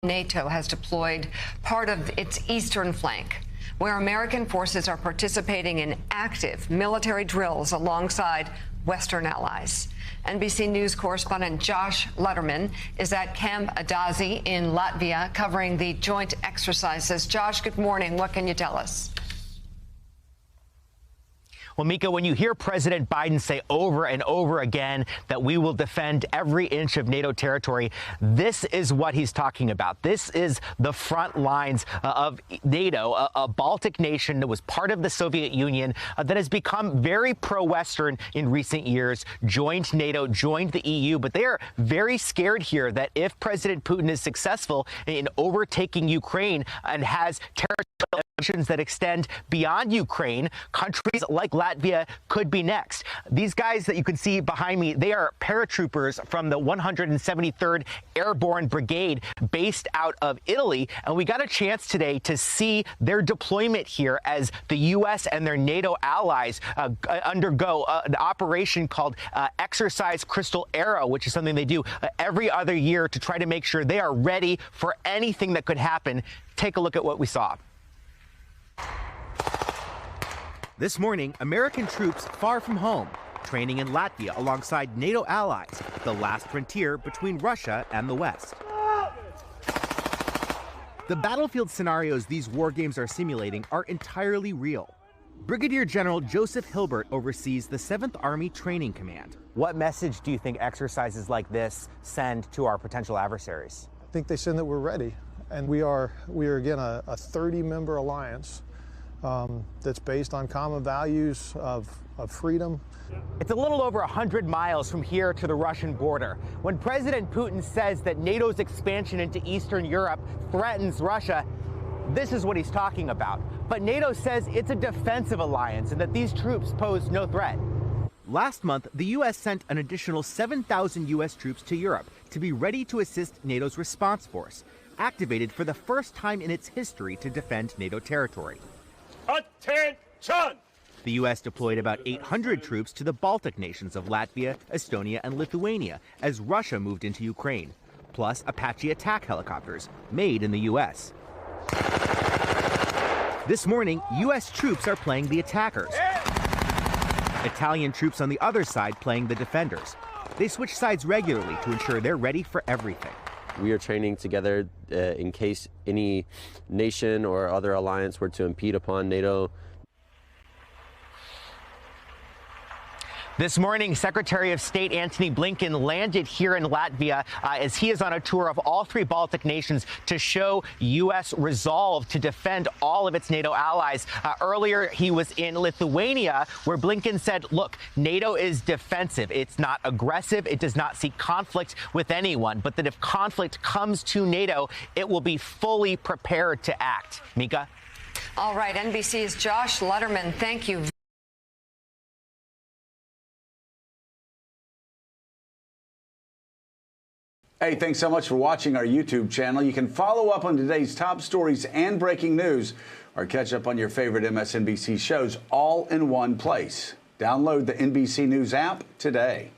NATO has deployed part of its eastern flank, where American forces are participating in active military drills alongside Western allies. NBC News correspondent Josh Lederman is at Camp Adazi in Latvia covering the joint exercises. Josh, good morning. What can you tell us? Well, Mika, when you hear President Biden say over and over again that we will defend every inch of NATO territory, this is what he's talking about. This is the front lines of NATO, a Baltic nation that was part of the Soviet Union that has become very pro-Western in recent years, joined NATO, joined the EU. But they are very scared here that if President Putin is successful in overtaking Ukraine and has territorial ambitions that extend beyond Ukraine, countries like Latvia could be next. These guys that you can see behind me, they are paratroopers from the 173rd Airborne Brigade based out of Italy. And we got a chance today to see their deployment here as the U.S. and their NATO allies undergo an operation called Exercise Crystal Arrow, which is something they do every other year to try to make sure they are ready for anything that could happen. Take a look at what we saw. This morning, American troops far from home, training in Latvia alongside NATO allies, the last frontier between Russia and the West. The battlefield scenarios these war games are simulating are entirely real. Brigadier General Joseph Hilbert oversees the 7th Army Training Command. What message do you think exercises like this send to our potential adversaries? I think they send that we're ready, and we are again a 30-member alliance that's based on common values of freedom. It's a little over 100 miles from here to the Russian border. When President Putin says that NATO's expansion into Eastern Europe threatens Russia, this is what he's talking about. But NATO says it's a defensive alliance and that these troops pose no threat. Last month, the U.S. sent an additional 7,000 U.S. troops to Europe to be ready to assist NATO's response force, activated for the first time in its history to defend NATO territory. Attention! The U.S. deployed about 800 troops to the Baltic nations of Latvia, Estonia, and Lithuania as Russia moved into Ukraine, plus Apache attack helicopters made in the U.S. This morning, U.S. troops are playing the attackers. Italian troops on the other side playing the defenders. They switch sides regularly to ensure they're ready for everything. We are training together in case any nation or other alliance were to impede upon NATO. This morning, Secretary of State Antony Blinken landed here in Latvia as he is on a tour of all 3 Baltic nations to show U.S. resolve to defend all of its NATO allies. Earlier, he was in Lithuania, where Blinken said, look, NATO is defensive. It's not aggressive. It does not seek conflict with anyone, but that if conflict comes to NATO, it will be fully prepared to act. Mika? All right, NBC's Josh Lederman, thank you. Hey, thanks so much for watching our YouTube channel. You can follow up on today's top stories and breaking news or catch up on your favorite MSNBC shows all in one place. Download the NBC News app today.